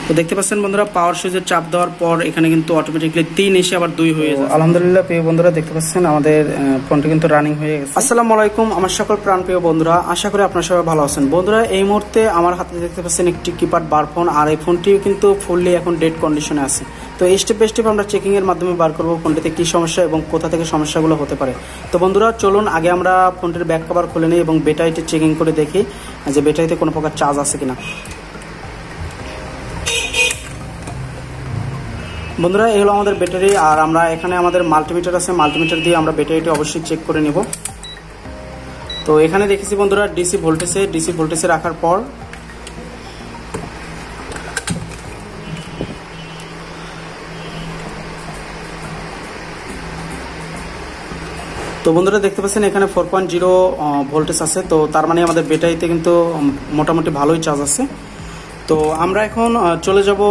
তো দেখতে পাচ্ছেন বন্ধুরা পাওয়ার সুইচের চাপ দেওয়ার পর এখানে কিন্তু অটোমেটিক্যালি 3 এসে আবার 2 হয়ে যাচ্ছে। আলহামদুলিল্লাহ প্রিয় বন্ধুরা দেখতে পাচ্ছেন আমাদের ফোনটি কিন্তু রানিং হয়ে গেছে। আসসালামু আলাইকুম আমার সকল প্রাণপ্রিয় বন্ধুরা, আশা করি আপনারা সবাই ভালো আছেন। বন্ধুরা এই মুহূর্তে আমার হাতে দেখতে পাচ্ছেন একটি কিপ্যাড বার ফোন, আর এই ফোনটি কিন্তু ফুললি এখন ডেড কন্ডিশনে আছে। তো স্টেপ বাই স্টেপ আমরা চেকিং এর মাধ্যমে বার করব ফোনটিতে কি সমস্যা এবং কোথা থেকে সমস্যাগুলো হতে পারে। তো বন্ধুরা চলুন আগে আমরা ফোনটির ব্যাক কভার খুলে নিই এবং ব্যাটারিটি চেকিং করে দেখি যে ব্যাটারিতে কোনো প্রকার চার্জ আছে কিনা। বন্ধুরা এই হলো আমাদের ব্যাটারি, আর আমরা এখানে আমাদের মাল্টিমিটার আছে, মাল্টিমিটার দিয়ে আমরা ব্যাটারিটি অবশ্যই চেক করে নেব। তো এখানে দেখেছি বন্ধুরা ডিসি ভোল্টেজে রাখার পর তো বন্ধুরা দেখতে পাচ্ছেন এখানে 4.0 ভোল্টেজ আছে। তো তার মানে আমাদের ব্যাটারিতে কিন্তু মোটামুটি ভালোই চার্জ আছে। তো আমরা এখন চলে যাব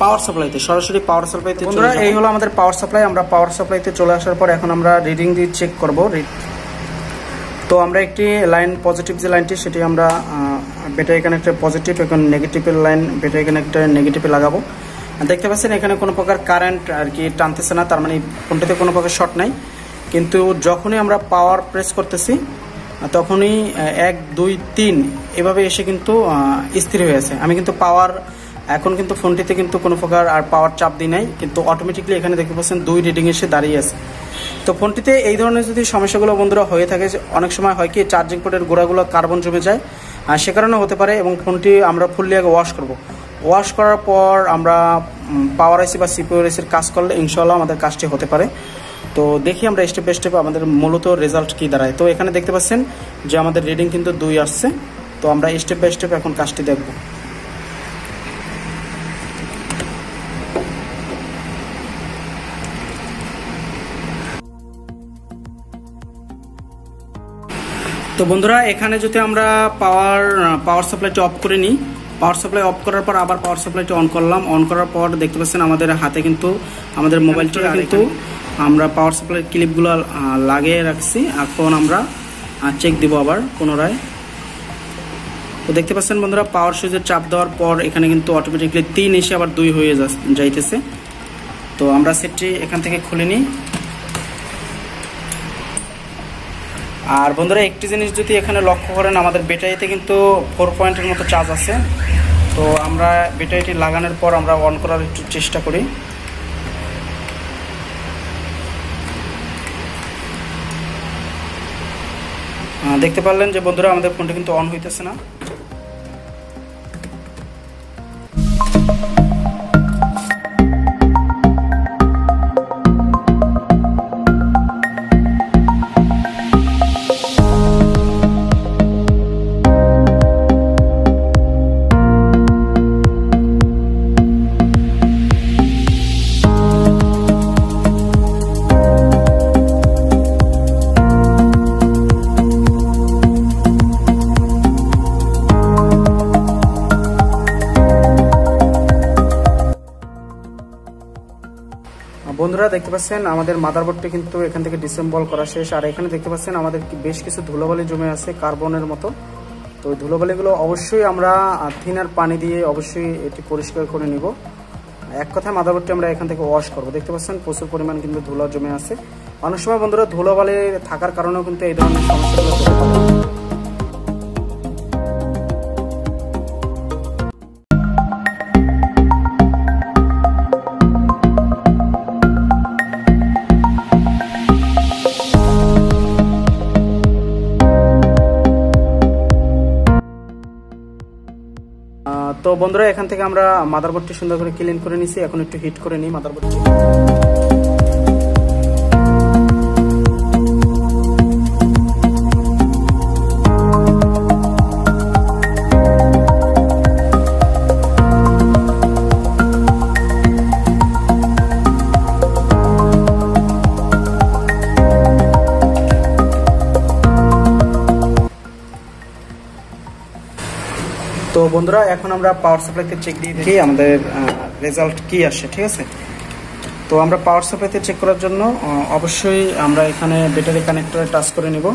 পাওয়ার সাপ্লাইতে, সরাসরি পাওয়ার সাপ্লাইতে। বন্ধুরা এই হলো আমাদের পাওয়ার সাপ্লাই। আমরা পাওয়ার সাপ্লাইতে চলে আসার পর এখন আমরা রিডিং দিয়ে চেক করব। তো আমরা একটি লাইন পজিটিভ যে লাইনটি সেটি আমরা ব্যাটারি কানেক্টর পজিটিভ, এখন নেগেটিভের লাইন ব্যাটারি কানেক্টর নেগেটিভে লাগাবো। দেখতে পাচ্ছেন এখানে কোনো প্রকার কারেন্ট আর কি টানতেছে না, তার মানে ফোনটিতে কোনো প্রকার শর্ট নাই। কিন্তু যখনই আমরা পাওয়ার প্রেস করতেছি তখনই 1 2 3 এভাবে এসে কিন্তু স্থির হয়ে আছে। আমি কিন্তু পাওয়ার এখন কিন্তু ফোনটিতে কিন্তু কোনো প্রকার আর পাওয়ার চাপ দিই নাই, কিন্তু অটোমেটিকলি এখানে দেখতে পাচ্ছেন 2 রিডিং এসে দাঁড়িয়ে আছে। তো ফোনটিতে এই ধরনের যদি সমস্যাগুলো বন্ধুরা হয়ে থাকে, অনেক সময় হয় কি চার্জিং পোর্টের গোড়াগুলো কার্বন জমে যায়, আর সে কারণে হতে পারে। এবং ফোনটি আমরা ফুললি আগে ওয়াশ করব। ওয়াশ করার পর আমরা পাওয়ার আইসি বা সিপিইউ আইসির কাজ করলে ইনশাআল্লাহ আমাদের কাজটি হতে পারে। তো দেখি আমরা স্টেপ বাই স্টেপ আমাদের মূলত রেজাল্ট কি দাঁড়ায়। তো এখানে দেখতে পাচ্ছেন যে আমাদের রিডিং কিন্তু 2 আসছে। তো আমরা স্টেপ বাই স্টেপ এখন কাজটি দেখব। তো বন্ধুরা এখানে যদি আমরা পাওয়ার সাপ্লাইটি অফ করে নিই, পাওয়ার সাপ্লাই অফ করার পর আবার পাওয়ার সাপ্লাইটি অন করলাম। অন করার পর দেখতে পাচ্ছেন আমাদের হাতে কিন্তু আমাদের মোবাইলটি কিন্তু আমরা পাওয়ার সাপ্লাই ক্লিপগুলো লাগিয়ে রাখছি। এখন আমরা চেক দিব আবার পুনরায়। তো দেখতে পাচ্ছেন বন্ধুরা পাওয়ার সুইচের চাপ দেওয়ার পর এখানে কিন্তু অটোমেটিকলি 3 এসে আবার 2 হয়ে যাইতেছে। তো আমরা সেটটি এখান থেকে খুলে নিই। আর বন্ধুরা একটি জিনিস যদি এখানে লক্ষ্য করেন, আমাদের ব্যাটারিতে কিন্তু 4 পয়েন্টের মতো চার্জ আছে। তো আমরা ব্যাটারিটি লাগানোর পর আমরা অন করার একটু চেষ্টা করি। দেখতে পারলেন যে বন্ধুরা আমাদের ফোনটা কিন্তু অন হইতেছে না। বন্ধুরা দেখতে পাচ্ছেন আমাদের মাদারবোর্ডটি কিন্তু এখান থেকে ডিসেম্বল করা শেষ। আর এখানে দেখতে পাচ্ছেন আমাদের বেশ কিছু ধুলোবালি জমে আছে কার্বনের মতো। তো ওই ধুলোবালিগুলো অবশ্যই আমরা থিনার পানি দিয়ে অবশ্যই এটি পরিষ্কার করে নিব। এক কথায় মাদারবোর্ডটি আমরা এখান থেকে ওয়াশ করব। দেখতে পাচ্ছেন প্রচুর পরিমাণ কিন্তু ধুলো জমে আছে। অনেক সময় বন্ধুরা ধুলোবালি থাকার কারণেও কিন্তু এই ধরনের সমস্যাগুলো হতে পারে। তো বন্ধুরা এখান থেকে আমরা মাদারবোর্ডটি সুন্দর করে ক্লিন করে নিছি। এখন একটু হিট করে নিই মাদারবোর্ডটি। তো বন্ধুরা এখন আমরা পাওয়ার সাপ্লাইতে চেক দিয়ে দেখি আমাদের রেজাল্ট কি আসে। ঠিক আছে, তো আমরা পাওয়ার সাপ্লাইতে চেক করার জন্য অবশ্যই আমরা এখানে ব্যাটারি কানেক্টরে টাচ করে নিব।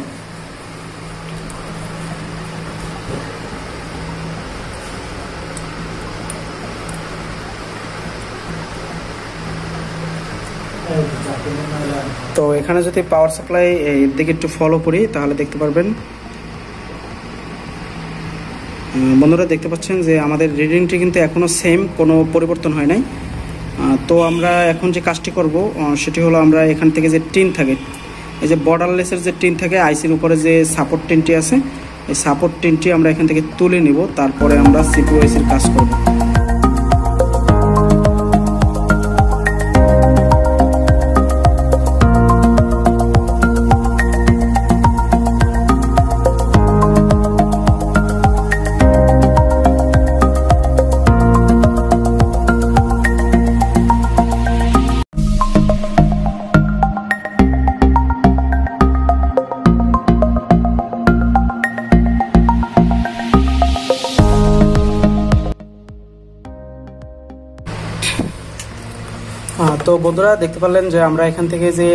তো এখানে যদি পাওয়ার সাপ্লাই এর দিকে একটু ফলো করি তাহলে দেখতে পারবেন বন্ধুরা, দেখতে পাচ্ছেন যে আমাদের রিডিংটি কিন্তু এখনো সেম, কোনো পরিবর্তন হয় নাই। তো আমরা এখন যে কাজটি করব সেটি হলো, আমরা এখান থেকে যে টিন থাকে, এই যে বর্ডারলেসের যে টিন থাকে, আইসির উপরে যে সাপোর্ট টিনটি আছে, এই সাপোর্ট টিনটি আমরা এখান থেকে তুলে নিব, তারপরে আমরা সিপিইউ আইসির কাজ করব। তো বন্ধুরা দেখতে পারলেন যে আমরা এখান থেকে যে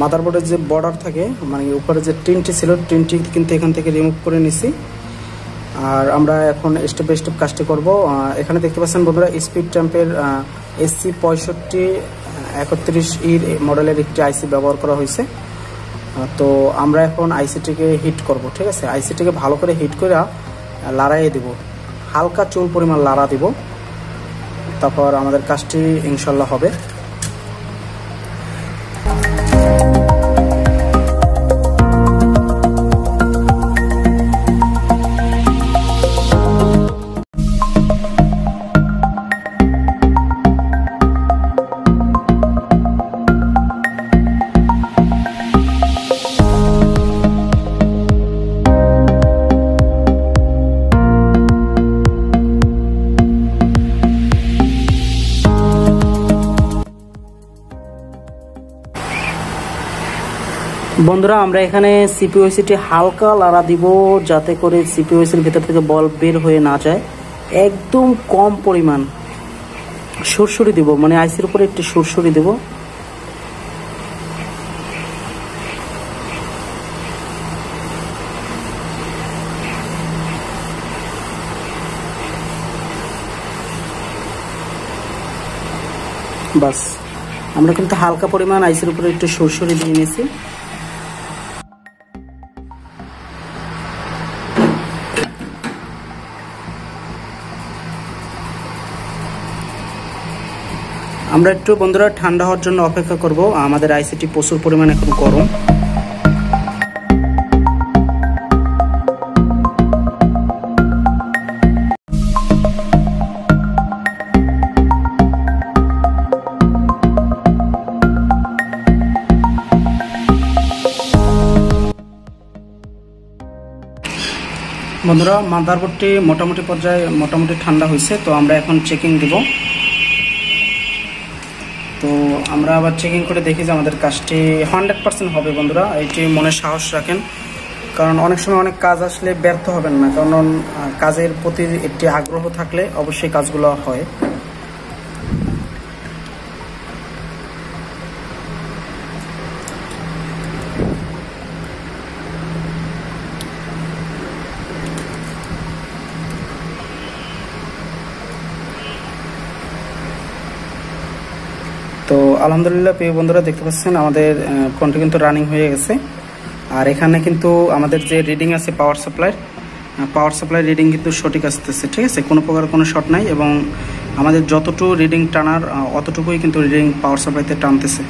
মাদারবোর্ডের যে বর্ডার থাকে, মানে উপরে যে টিনটি ছিল, টিনটি কিন্তু এখান থেকে রিমুভ করে নিছি। আর আমরা এখন স্টেপ বাই স্টেপ কাজটি করব। এখানে দেখতে পাচ্ছেন বন্ধুরা, স্পিড টেম্পের SC 6531 মডেলের একটি আইসি ব্যবহার করা হয়েছে। তো আমরা এখন আইসিটিকে হিট করব, ঠিক আছে। আইসিটিকে ভালো করে হিট করে লাড়াইয়ে দিব, হালকা চুল পরিমাণ লাড়া দিব, তারপর আমাদের কাজটি ইনশাল্লাহ হবে। বন্ধুরা আমরা এখানে সিপিইউসিটি হালকা লাড়া দিব, যাতে করে সিপিইউসির ভিতর থেকে বল বের হয়ে না যায়। একদম কম পরিমাণ সুরসুরি দিব, মানে আইসির উপরে একটু সুরসুরি দিব। বাস, আমরা কিন্তু হালকা পরিমাণ আইসির উপরে একটু সুরসুরি দিয়ে নিয়েছি। আমরা একটু বন্ধুরা ঠান্ডা হওয়ার জন্য অপেক্ষা করব, আমাদের আইসিটি প্রচুর পরিমাণে এখন গরম। বন্ধুরা মাদারবোর্ডটি মোটামুটি পর্যায়ে মোটামুটি ঠান্ডা হয়েছে, তো আমরা এখন চেকিং দিব। তো আমরা আবার চেকিং করে দেখি যে আমাদের কাজটি 100% হবে। বন্ধুরা এটি মনে সাহস রাখেন, কারণ অনেক সময় অনেক কাজ আসলে ব্যর্থ হবেন না, কারণ কাজের প্রতি একটি আগ্রহ থাকলে অবশ্যই কাজগুলো হয়। তো আলহামদুলিল্লাহ প্রিয় বন্ধুরা, দেখতে পাচ্ছেন আমাদের ফোনটি কিন্তু রানিং হয়ে গেছে। আর এখানে কিন্তু আমাদের যে রিডিং আছে পাওয়ার সাপ্লাই রিডিং কিন্তু সঠিক আসতেছে, ঠিক আছে, কোনো প্রকার কোনো শর্ট নাই। এবং আমাদের যতটুকু রিডিং টানার অতটুকুই কিন্তু রিডিং পাওয়ার সাপ্লাইতে টানতেছে।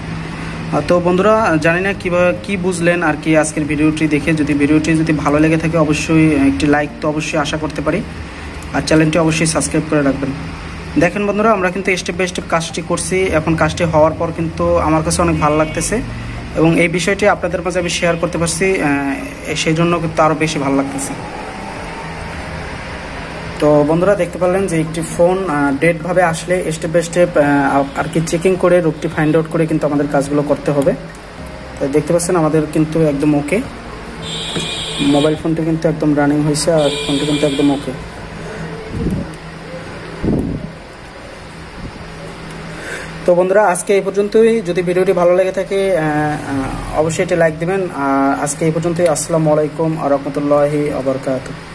তো বন্ধুরা জানি না কীভাবে কী বুঝলেন আর কি আজকের ভিডিওটি দেখে। যদি ভিডিওটি যদি ভালো লেগে থাকে অবশ্যই একটি লাইক তো অবশ্যই আশা করতে পারি, আর চ্যানেলটি অবশ্যই সাবস্ক্রাইব করে রাখবেন। দেখেন বন্ধুরা আমরা কিন্তু স্টেপ বাই স্টেপ কাজটি করছি। এখন কাজটি হওয়ার পর কিন্তু আমার কাছে অনেক ভালো লাগতেছে, এবং এই বিষয়টি আপনাদের মাঝে আমি শেয়ার করতে পারছি, সেই জন্য কিন্তু আরও বেশি ভালো লাগতেছে। তো বন্ধুরা দেখতে পারলেন যে একটি ফোন ডেটভাবে আসলে স্টেপ বাই স্টেপ আর কি চেকিং করে রোগটি ফাইন্ড আউট করে কিন্তু আমাদের কাজগুলো করতে হবে। তো দেখতে পাচ্ছেন আমাদের কিন্তু একদম ওকে, মোবাইল ফোনটি কিন্তু একদম রানিং হয়েছে, আর ফোনটি কিন্তু একদম ওকে। তো বন্ধুরা আজকে এই পর্যন্তই। যদি ভিডিওটি ভালো লেগে থাকে অবশ্যই এটি লাইক দিবেন। আজকে এই পর্যন্তই। আসসালামু আলাইকুম ওয়া রাহমাতুল্লাহি ওয়া বারাকাতুহু।